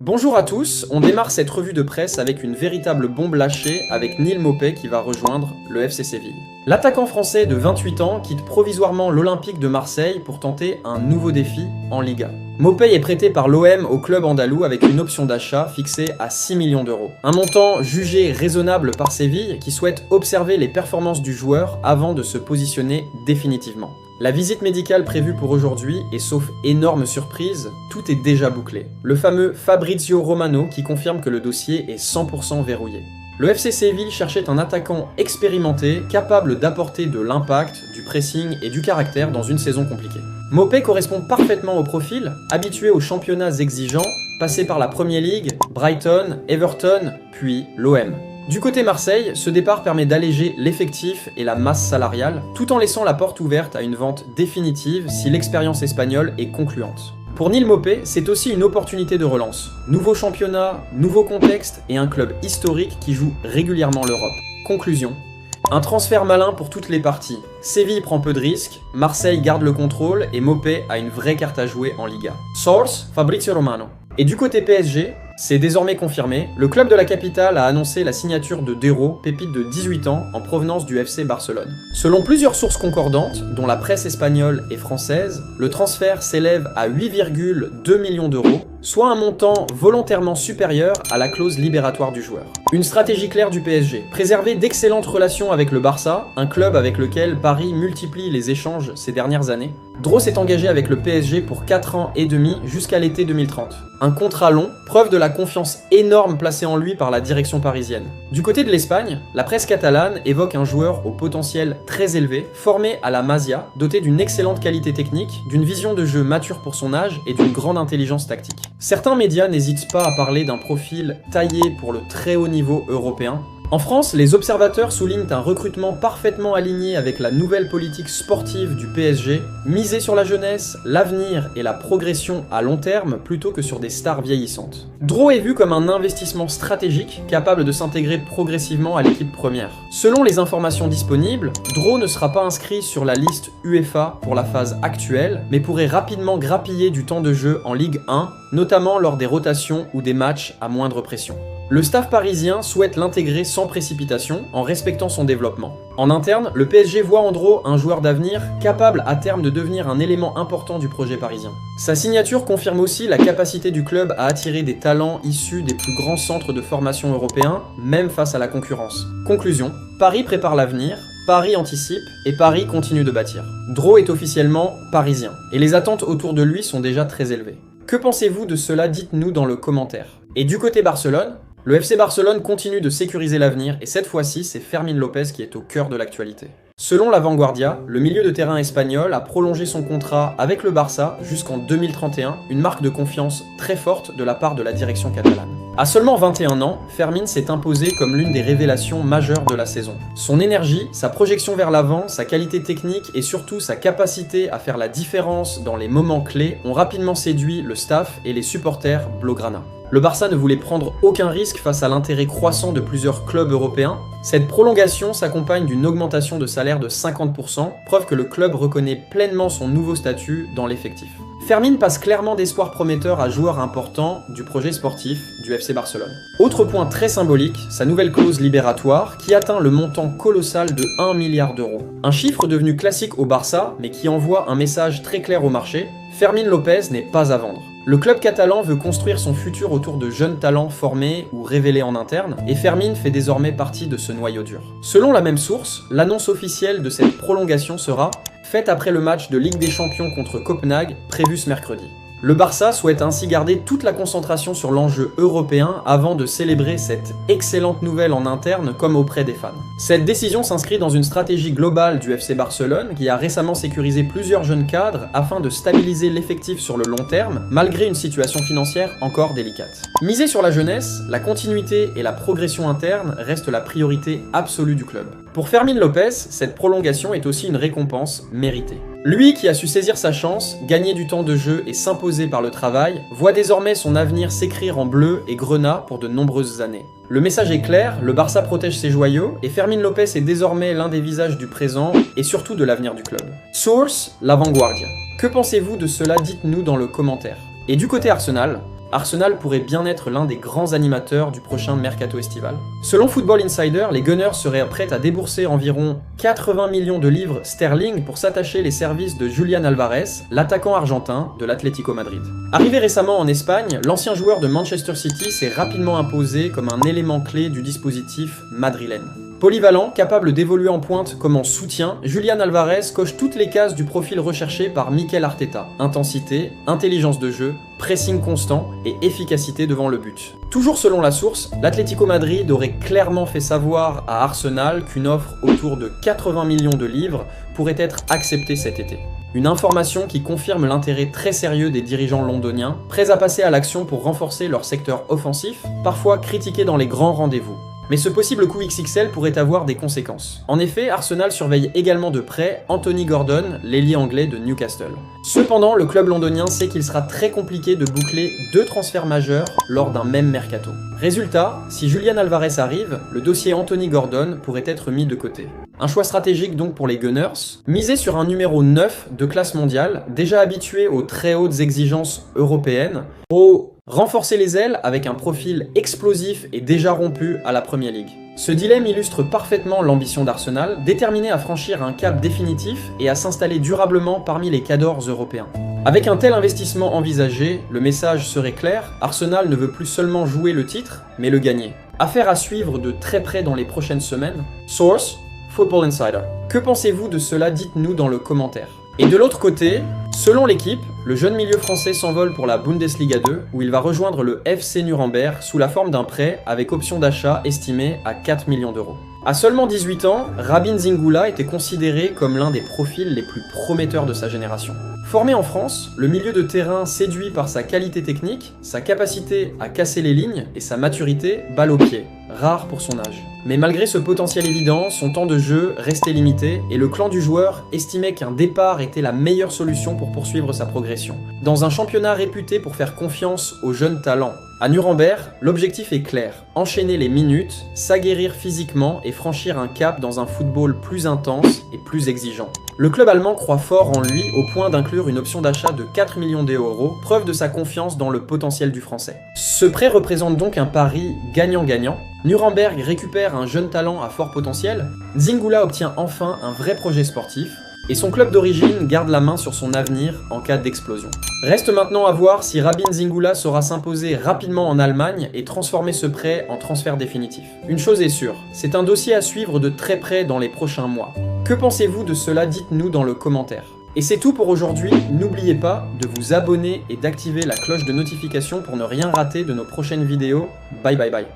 Bonjour à tous, on démarre cette revue de presse avec une véritable bombe lâchée avec Neil Maupay qui va rejoindre le FC Séville. L'attaquant français de 28 ans quitte provisoirement l'Olympique de Marseille pour tenter un nouveau défi en Liga. Maupay est prêté par l'OM au club andalou avec une option d'achat fixée à 6 millions d'euros. Un montant jugé raisonnable par Séville qui souhaite observer les performances du joueur avant de se positionner définitivement. La visite médicale prévue pour aujourd'hui et sauf énorme surprise, tout est déjà bouclé. Le fameux Fabrizio Romano qui confirme que le dossier est 100% verrouillé. Le FC Séville cherchait un attaquant expérimenté, capable d'apporter de l'impact, du pressing et du caractère dans une saison compliquée. Maupay correspond parfaitement au profil, habitué aux championnats exigeants, passé par la Premier League, Brighton, Everton, puis l'OM. Du côté Marseille, ce départ permet d'alléger l'effectif et la masse salariale, tout en laissant la porte ouverte à une vente définitive si l'expérience espagnole est concluante. Pour Neil Maupay, c'est aussi une opportunité de relance. Nouveau championnat, nouveau contexte et un club historique qui joue régulièrement l'Europe. Conclusion. Un transfert malin pour toutes les parties. Séville prend peu de risques, Marseille garde le contrôle et Maupay a une vraie carte à jouer en Liga. Source, Fabrizio Romano. Et du côté PSG, c'est désormais confirmé, le club de la capitale a annoncé la signature de Dero, pépite de 18 ans, en provenance du FC Barcelone. Selon plusieurs sources concordantes, dont la presse espagnole et française, le transfert s'élève à 8,2 millions d'euros, soit un montant volontairement supérieur à la clause libératoire du joueur. Une stratégie claire du PSG, préserver d'excellentes relations avec le Barça, un club avec lequel Paris multiplie les échanges ces dernières années. Dro s'est engagé avec le PSG pour 4 ans et demi jusqu'à l'été 2030. Un contrat long, preuve de la confiance énorme placée en lui par la direction parisienne. Du côté de l'Espagne, la presse catalane évoque un joueur au potentiel très élevé, formé à la Masia, doté d'une excellente qualité technique, d'une vision de jeu mature pour son âge et d'une grande intelligence tactique. Certains médias n'hésitent pas à parler d'un profil taillé pour le très haut niveau européen. En France, les observateurs soulignent un recrutement parfaitement aligné avec la nouvelle politique sportive du PSG, misé sur la jeunesse, l'avenir et la progression à long terme plutôt que sur des stars vieillissantes. Dro est vu comme un investissement stratégique capable de s'intégrer progressivement à l'équipe première. Selon les informations disponibles, Dro ne sera pas inscrit sur la liste UEFA pour la phase actuelle, mais pourrait rapidement grappiller du temps de jeu en Ligue 1, notamment lors des rotations ou des matchs à moindre pression. Le staff parisien souhaite l'intégrer sans précipitation, en respectant son développement. En interne, le PSG voit en Dro un joueur d'avenir capable à terme de devenir un élément important du projet parisien. Sa signature confirme aussi la capacité du club à attirer des talents issus des plus grands centres de formation européens, même face à la concurrence. Conclusion, Paris prépare l'avenir, Paris anticipe et Paris continue de bâtir. Dro est officiellement parisien, et les attentes autour de lui sont déjà très élevées. Que pensez-vous de cela? Dites-nous dans le commentaire. Et du côté Barcelone, le FC Barcelone continue de sécuriser l'avenir et cette fois-ci, c'est Fermín López qui est au cœur de l'actualité. Selon la Vanguardia, le milieu de terrain espagnol a prolongé son contrat avec le Barça jusqu'en 2031, une marque de confiance très forte de la part de la direction catalane. À seulement 21 ans, Fermín s'est imposé comme l'une des révélations majeures de la saison. Son énergie, sa projection vers l'avant, sa qualité technique et surtout sa capacité à faire la différence dans les moments clés ont rapidement séduit le staff et les supporters blaugrana. Le Barça ne voulait prendre aucun risque face à l'intérêt croissant de plusieurs clubs européens. Cette prolongation s'accompagne d'une augmentation de salaire de 50%, preuve que le club reconnaît pleinement son nouveau statut dans l'effectif. Fermín passe clairement d'espoir prometteur à joueur important du projet sportif du FC Barcelone. Autre point très symbolique, sa nouvelle clause libératoire qui atteint le montant colossal de 1 milliard d'euros. Un chiffre devenu classique au Barça, mais qui envoie un message très clair au marché, Fermín López n'est pas à vendre. Le club catalan veut construire son futur autour de jeunes talents formés ou révélés en interne, et Fermín fait désormais partie de ce noyau dur. Selon la même source, l'annonce officielle de cette prolongation sera faite après le match de Ligue des Champions contre Copenhague, prévu ce mercredi. Le Barça souhaite ainsi garder toute la concentration sur l'enjeu européen avant de célébrer cette excellente nouvelle en interne comme auprès des fans. Cette décision s'inscrit dans une stratégie globale du FC Barcelone qui a récemment sécurisé plusieurs jeunes cadres afin de stabiliser l'effectif sur le long terme malgré une situation financière encore délicate. Miser sur la jeunesse, la continuité et la progression interne restent la priorité absolue du club. Pour Fermín López, cette prolongation est aussi une récompense méritée. Lui qui a su saisir sa chance, gagner du temps de jeu et s'imposer par le travail, voit désormais son avenir s'écrire en bleu et grenat pour de nombreuses années. Le message est clair, le Barça protège ses joyaux et Fermín López est désormais l'un des visages du présent et surtout de l'avenir du club. Source, la Vanguardia. Que pensez-vous de cela? Dites-nous dans le commentaire. Et du côté Arsenal, Arsenal pourrait bien être l'un des grands animateurs du prochain mercato estival. Selon Football Insider, les Gunners seraient prêts à débourser environ 80 millions de livres sterling pour s'attacher les services de Julián Álvarez, l'attaquant argentin de l'Atlético Madrid. Arrivé récemment en Espagne, l'ancien joueur de Manchester City s'est rapidement imposé comme un élément clé du dispositif madrilène. Polyvalent, capable d'évoluer en pointe comme en soutien, Julián Álvarez coche toutes les cases du profil recherché par Mikel Arteta. Intensité, intelligence de jeu, pressing constant et efficacité devant le but. Toujours selon la source, l'Atlético Madrid aurait clairement fait savoir à Arsenal qu'une offre autour de 80 millions de livres pourrait être acceptée cet été. Une information qui confirme l'intérêt très sérieux des dirigeants londoniens, prêts à passer à l'action pour renforcer leur secteur offensif, parfois critiqué dans les grands rendez-vous. Mais ce possible coup XXL pourrait avoir des conséquences. En effet, Arsenal surveille également de près Anthony Gordon, l'ailier anglais de Newcastle. Cependant, le club londonien sait qu'il sera très compliqué de boucler 2 transferts majeurs lors d'un même mercato. Résultat, si Julián Álvarez arrive, le dossier Anthony Gordon pourrait être mis de côté. Un choix stratégique donc pour les Gunners, miser sur un numéro 9 de classe mondiale, déjà habitué aux très hautes exigences européennes, pour renforcer les ailes avec un profil explosif et déjà rompu à la Premier League. Ce dilemme illustre parfaitement l'ambition d'Arsenal, déterminé à franchir un cap définitif et à s'installer durablement parmi les cadors européens. Avec un tel investissement envisagé, le message serait clair, Arsenal ne veut plus seulement jouer le titre, mais le gagner. Affaire à suivre de très près dans les prochaines semaines. Source, Football Insider. Que pensez-vous de cela? Dites-nous dans le commentaire. Et de l'autre côté, selon l'équipe, le jeune milieu français s'envole pour la Bundesliga 2, où il va rejoindre le FC Nuremberg sous la forme d'un prêt avec option d'achat estimée à 4 millions d'euros. À seulement 18 ans, Rabin Zingula était considéré comme l'un des profils les plus prometteurs de sa génération. Formé en France, le milieu de terrain séduit par sa qualité technique, sa capacité à casser les lignes et sa maturité balle au pied, rare pour son âge. Mais malgré ce potentiel évident, son temps de jeu restait limité et le clan du joueur estimait qu'un départ était la meilleure solution pour poursuivre sa progression. Dans un championnat réputé pour faire confiance aux jeunes talents, à Nuremberg, l'objectif est clair, enchaîner les minutes, s'aguerrir physiquement et franchir un cap dans un football plus intense et plus exigeant. Le club allemand croit fort en lui au point d'inclure une option d'achat de 4 millions d'euros, preuve de sa confiance dans le potentiel du français. Ce prêt représente donc un pari gagnant-gagnant. Nuremberg récupère un jeune talent à fort potentiel, Zingula obtient enfin un vrai projet sportif, et son club d'origine garde la main sur son avenir en cas d'explosion. Reste maintenant à voir si Rabin Zingula saura s'imposer rapidement en Allemagne et transformer ce prêt en transfert définitif. Une chose est sûre, c'est un dossier à suivre de très près dans les prochains mois. Que pensez-vous de cela? Dites-nous dans le commentaire. Et c'est tout pour aujourd'hui, n'oubliez pas de vous abonner et d'activer la cloche de notification pour ne rien rater de nos prochaines vidéos. Bye bye bye.